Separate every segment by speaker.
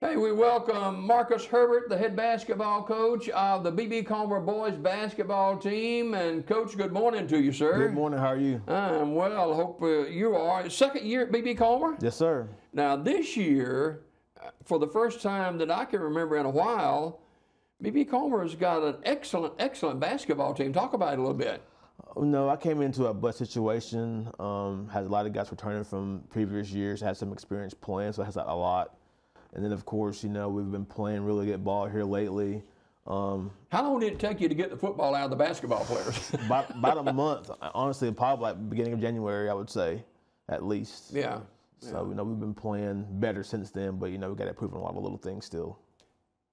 Speaker 1: Hey, we welcome Marcus Herbert, the head basketball coach of the B.B. Comer boys basketball team. And, Coach, good morning to you, sir.
Speaker 2: Good morning. How are you?
Speaker 1: I'm well. Hope you are. Second year at B.B. Comer?
Speaker 2: Yes, sir.
Speaker 1: Now, this year, for the first time that I can remember in a while, B.B. Comer's got an excellent basketball team. Talk about it a little bit.
Speaker 2: No, I came into a blessed situation. Had a lot of guys returning from previous years, had some experience playing, so it has a lot. And then, of course, we've been playing really good ball here lately.
Speaker 1: How long did it take you to get the football out of the basketball players?
Speaker 2: About a month. Honestly, probably like beginning of January, I would say, at least.
Speaker 1: Yeah.
Speaker 2: So, we've been playing better since then, but, we got to improve on a lot of little things still.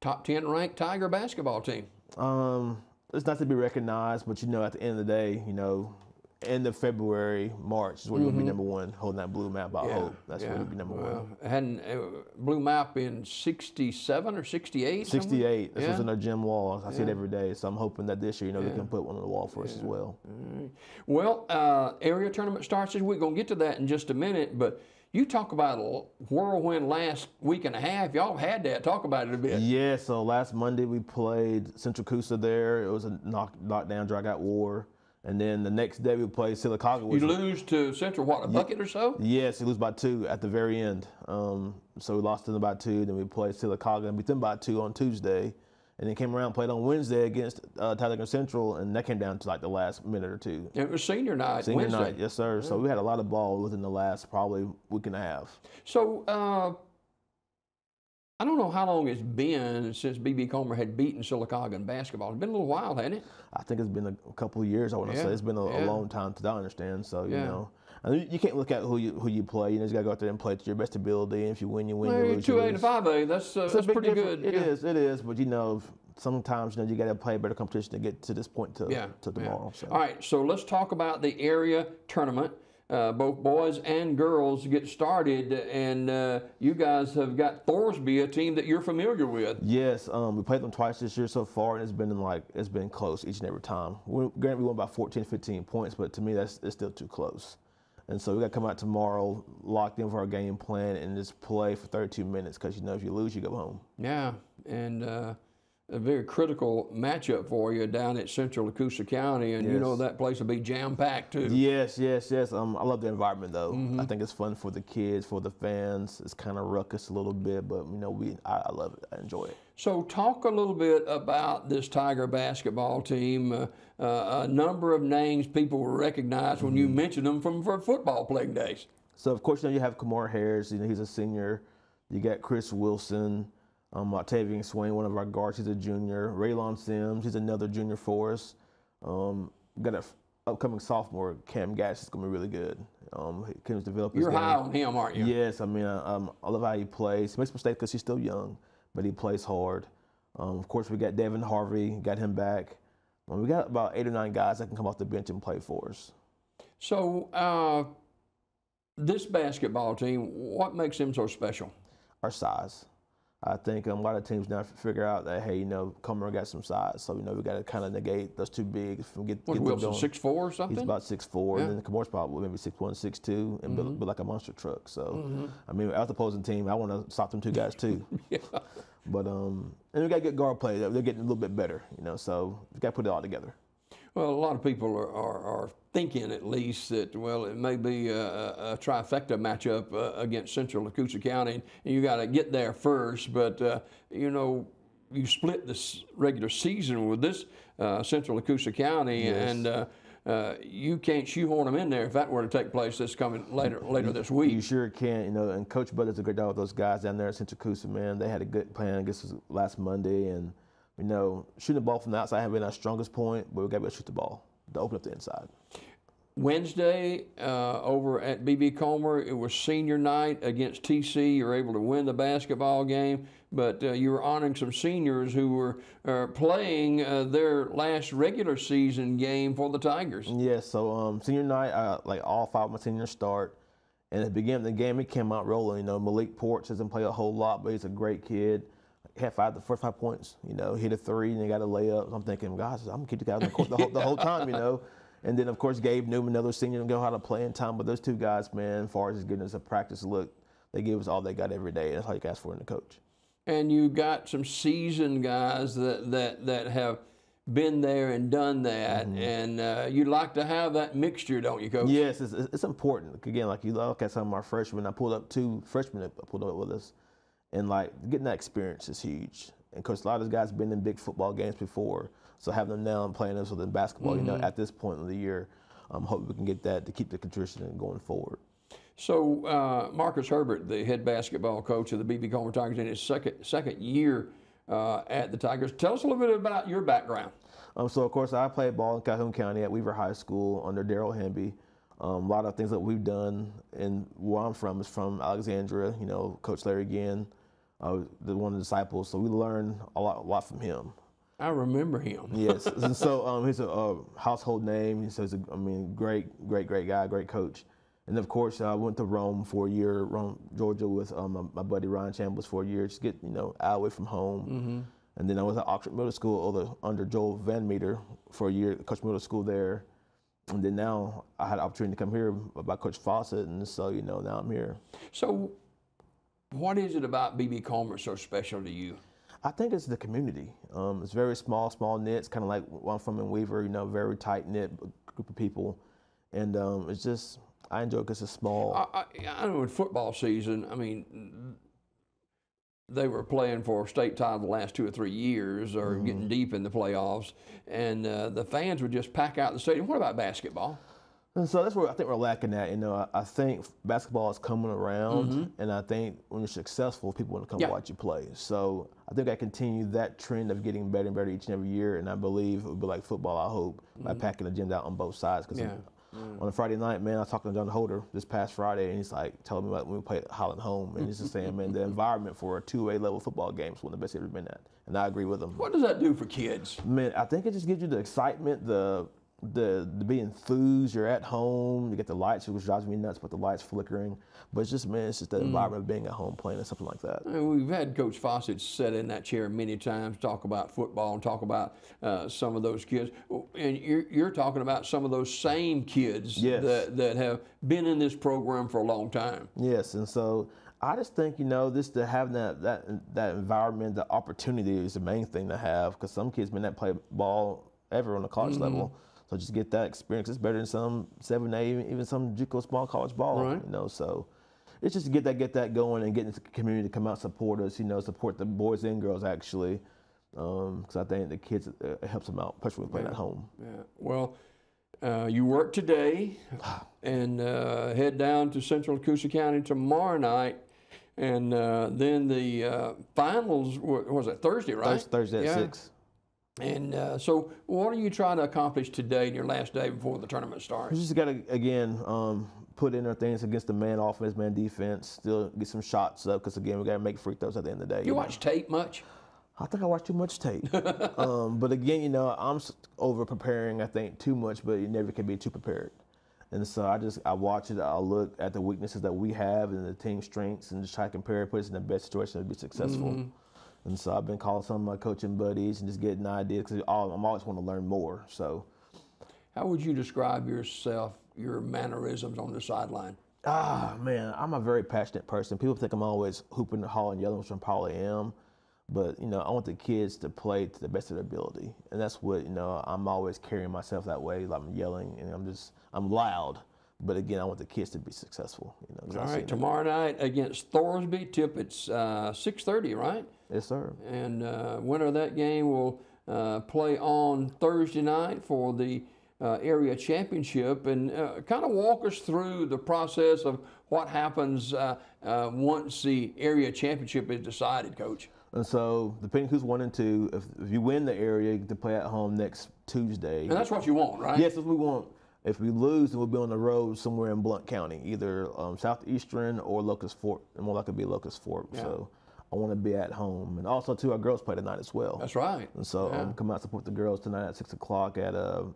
Speaker 1: Top 10 ranked Tiger basketball team.
Speaker 2: It's not to be recognized, but, at the end of the day, end of February, March is where you'll be number one, holding that blue map. I hope that's where you'll be number one.
Speaker 1: Hadn't blue map in 67 or 68?
Speaker 2: 68. This was in our gym wall. I see it every day. So I'm hoping that this year, they can put one on the wall for us as well.
Speaker 1: Well, area tournament starts this week. We're going to get to that in just a minute, but you talk about a whirlwind last week and a half. Y'all had that. Talk about it a bit.
Speaker 2: Yeah, so last Monday we played Central Coosa there. It was a knockdown, drag-out war. And then the next day we played Sylacauga.
Speaker 1: You lose to Central, what, a bucket or so?
Speaker 2: Yes, we lose by 2 at the very end. So we lost to them by 2. Then we played Sylacauga and beat them by 2 on Tuesday. And then came around and played on Wednesday against Talladega Central, and that came down to like the last minute or two.
Speaker 1: It was senior night.
Speaker 2: Senior
Speaker 1: Wednesday.
Speaker 2: night, yes, sir. Yeah. So we had a lot of ball within the last probably week and a half.
Speaker 1: So I don't know how long it's been since B.B. Comer had beaten Sylacauga in basketball. It's been a little while, hasn't it?
Speaker 2: I think it's been a couple of years, I want to say. It's been a long time to understand. So, and you can't look at who you play. You just got to go out there and play to your best ability. And if you win, you win. You lose,
Speaker 1: 2A and 5A, that's pretty good.
Speaker 2: It is. But, sometimes, you got to play better competition to get to this point to tomorrow. So.
Speaker 1: All right, so let's talk about the area tournament. Both boys and girls get started, and you guys have got Thorsby, a team that you're familiar with.
Speaker 2: Yes, we played them twice this year so far, and it's been close each and every time. Granted, we won by 14, 15 points, but to me, it's still too close. And so we got to come out tomorrow, locked in for our game plan, and just play for 32 minutes, because if you lose, you go home.
Speaker 1: Yeah, and a very critical matchup for you down at Central Coosa County, and that place will be jam-packed too.
Speaker 2: Yes. I love the environment though. I think it's fun for the kids, for the fans. It's kind of ruckus a little bit, but I love it. I enjoy it.
Speaker 1: So talk a little bit about this Tiger basketball team. A number of names people will recognize when you mention them from football playing days.
Speaker 2: So of course you have Kamar Harris. He's a senior. You got Chris Wilson. Octavian Swain, one of our guards, he's a junior. Raylon Sims, he's another junior for us. Got an upcoming sophomore, Cam Gash, is going to be really good. He can develop his
Speaker 1: You're
Speaker 2: game.
Speaker 1: high on him, aren't you?
Speaker 2: Yes, I love how he plays. He makes mistakes because he's still young, but he plays hard. Of course, we got Devin Harvey, got him back. We got about 8 or 9 guys that can come off the bench and play for us.
Speaker 1: So this basketball team, what makes them so special?
Speaker 2: Our size. I think a lot of teams now figure out that, hey, Comer got some size, so we got to kind of negate those two bigs from get them going.
Speaker 1: Wilson 6'4" or something?
Speaker 2: He's about 6'4", and then Kamar's probably maybe 6'1", 6'2", and built like a monster truck. So, as the opposing team, I want to stop them 2 guys too. But and we got good guard play. They're getting a little bit better, so we got to put it all together.
Speaker 1: Well, a lot of people are thinking at least that, it may be a trifecta matchup against Central Coosa County, and you got to get there first. But, you split this regular season with this Central Coosa County, and you can't shoehorn them in there if that were to take place this coming later this week.
Speaker 2: You sure can, and Coach Bud does a great job with those guys down there at Central Coosa, man. They had a good plan, I guess it was last Monday, and shooting the ball from the outside has been our strongest point, but we got to be able to shoot the ball to open up the inside.
Speaker 1: Wednesday over at B.B. Comer, it was senior night against TC. You were able to win the basketball game, but you were honoring some seniors who were playing their last regular season game for the Tigers.
Speaker 2: Yeah, so senior night, all 5 of my seniors start. And at the beginning of the game, he came out rolling. Malik Porch doesn't play a whole lot, but he's a great kid. Had the first 5 points, hit a 3 and they got a layup. I'm thinking, gosh, I'm going to keep the guys on the court the whole time, And then, of course, Gabe Newman, another senior, didn't know how to play in time. But those 2 guys, man, as far as getting us a practice look, they give us all they got every day. That's all you can ask for in the coach.
Speaker 1: And you got some seasoned guys that have been there and done that, and you like to have that mixture, don't you, Coach?
Speaker 2: Yes, it's important. Again, like you look at some of our freshmen, I pulled up 2 freshmen that pulled up with us, and like getting that experience is huge. And Coach, a lot of those guys have been in big football games before, so having them now and playing us within basketball, you know, at this point of the year, hope we can get that to keep the tradition going forward.
Speaker 1: So Marcus Herbert, the head basketball coach of the B.B. Comer Tigers, in his second year at the Tigers. Tell us a little bit about your background.
Speaker 2: So, of course, I played ball in Calhoun County at Weaver High School under Darrell Hemby. A lot of things that we've done, and where I'm from is from Alexandria. You know, Coach Larry Ginn, one of the disciples. So we learned a lot from him.
Speaker 1: I remember him.
Speaker 2: Yes, and so he's a household name. So he's great guy, great coach. And of course, I went to Rome for a year, Georgia, with my buddy Ryan Chambers for a year, just get out away from home. And then I was at Oxford Middle School under Joel Van Meter for a year, Coach Middle School there. And then now I had the opportunity to come here by Coach Fawcett, and so now I'm here. So,
Speaker 1: what is it about B.B. Comer so special to you?
Speaker 2: I think it's the community. It's very small knit. It's kind of like where I'm from in Weaver, very tight knit group of people, and it's just. I enjoy it because it's small.
Speaker 1: I know in football season, I mean, they were playing for a state title the last 2 or 3 years, or getting deep in the playoffs, and the fans would just pack out the stadium. What about basketball?
Speaker 2: And so that's where I think we're lacking at. I think basketball is coming around, and I think when you're successful, people want to come watch you play. So I think I continue that trend of getting better and better each and every year, and I believe it would be like football, I hope, by packing the gym out on both sides. On a Friday night, man, I was talking to John Holder this past Friday, and he's like telling me about when we played at Holland Home, and he's just saying, man, the environment for a 2A level football game is one of the best he's ever been at, and I agree with him.
Speaker 1: What does that do for kids?
Speaker 2: Man, I think it just gives you the excitement, the be enthused. You're at home, you get the lights, which drives me nuts, but the lights flickering. But it's just, man, it's just the environment of being at home playing or something like that.
Speaker 1: We've had Coach Fawcett sit in that chair many times, talk about football and talk about some of those kids. And you're talking about some of those same kids that have been in this program for a long time.
Speaker 2: Yes, and so I just think, just to have that environment, the opportunity is the main thing to have, because some kids may not play ball ever on the college level. So just get that experience. It's better than some 7A, even some JUCO small college ball.
Speaker 1: Right.
Speaker 2: So it's just to get that going and get the community to come out and support us. Support the boys and girls actually, because I think the kids it helps them out, especially when playing at home.
Speaker 1: Yeah. Well, you work today and head down to Central Coosa County tomorrow night. And then the finals, was it Thursday, right?
Speaker 2: Thursday at 6.
Speaker 1: And so what are you trying to accomplish today in your last day before the tournament starts?
Speaker 2: We just got to, again, put in our things against the man offense, man defense, still get some shots up, because, again, we got to make free throws at the end of the day.
Speaker 1: You watch tape much?
Speaker 2: I think I watch too much tape. But, again, I'm over-preparing, I think, too much, but you never can be too prepared. And so I watch it, I'll look at the weaknesses that we have and the team strengths and just try to compare it, put us in the best situation to be successful. And so I've been calling some of my coaching buddies and just getting ideas, because I'm always want to learn more. So,
Speaker 1: how would you describe yourself, your mannerisms on the sideline?
Speaker 2: Man, I'm a very passionate person. People think I'm always hooping, hollering, yelling, which I probably am. But, I want the kids to play to the best of their ability. And that's what, I'm always carrying myself that way. Like I'm yelling and I'm loud. But again, I want the kids to be successful.
Speaker 1: All right, tomorrow night against Thorsby, tip it's 6:30, right?
Speaker 2: Yes, sir.
Speaker 1: And winner of that game will play on Thursday night for the area championship. And kind of walk us through the process of what happens once the area championship is decided, Coach.
Speaker 2: And so, depending who's 1 and 2, if you win the area, you get to play at home next Tuesday.
Speaker 1: And that's what you want, right?
Speaker 2: Yes, that's what we want. If we lose, then we'll be on the road somewhere in Blount County, either Southeastern or Locust Fork. And more likely to be Locust Fork. Yeah. So I want to be at home. And also, too, our girls play tonight as well.
Speaker 1: That's right.
Speaker 2: And so come out and support the girls tonight at 6 o'clock at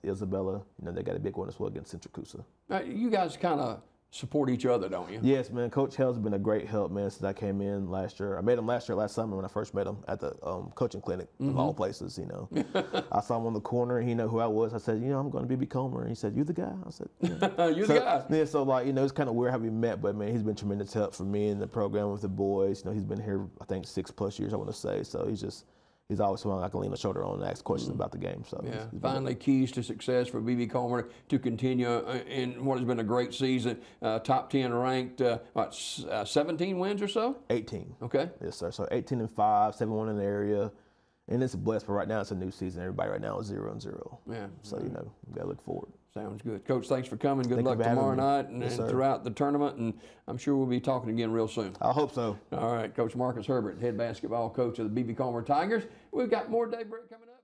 Speaker 2: Isabella. They got a big one as well against Central Coosa.
Speaker 1: You guys kind of support each other, don't you?
Speaker 2: Yes, man. Coach Hell's been a great help, man, since I came in last year. I met him last summer when I first met him at the coaching clinic, of all places, you know. I saw him on the corner, and he knew who I was. I said, you know, I'm going to be Comer. And he said, you the guy? I said, yeah.
Speaker 1: You're the guy.
Speaker 2: Yeah, so, like, you know, it's kind of weird how we met, but, man, he's been tremendous help for me in the program with the boys. You know, he's been here, I think, 6+ years, I want to say. So he's always someone I can lean a shoulder on and ask questions about the game. So
Speaker 1: yeah, finally keys to success for B.B. Comer to continue in what has been a great season. Top 10 ranked, 17 wins or so?
Speaker 2: 18.
Speaker 1: Okay.
Speaker 2: Yes, sir. So 18-5, 7-1 in the area. And it's blessed, but right now it's a new season. Everybody right now is 0-0.
Speaker 1: Yeah.
Speaker 2: So, you know, we got to look forward.
Speaker 1: Sounds good. Coach, thanks for coming. Good luck
Speaker 2: for
Speaker 1: tomorrow
Speaker 2: having me.
Speaker 1: night and,
Speaker 2: Yes,
Speaker 1: and
Speaker 2: sir.
Speaker 1: throughout the tournament. And I'm sure we'll be talking again real soon.
Speaker 2: I hope so.
Speaker 1: All right. Coach Marcus Herbert, head basketball coach of the B.B. Comer Tigers. We've got more Daybreak coming up.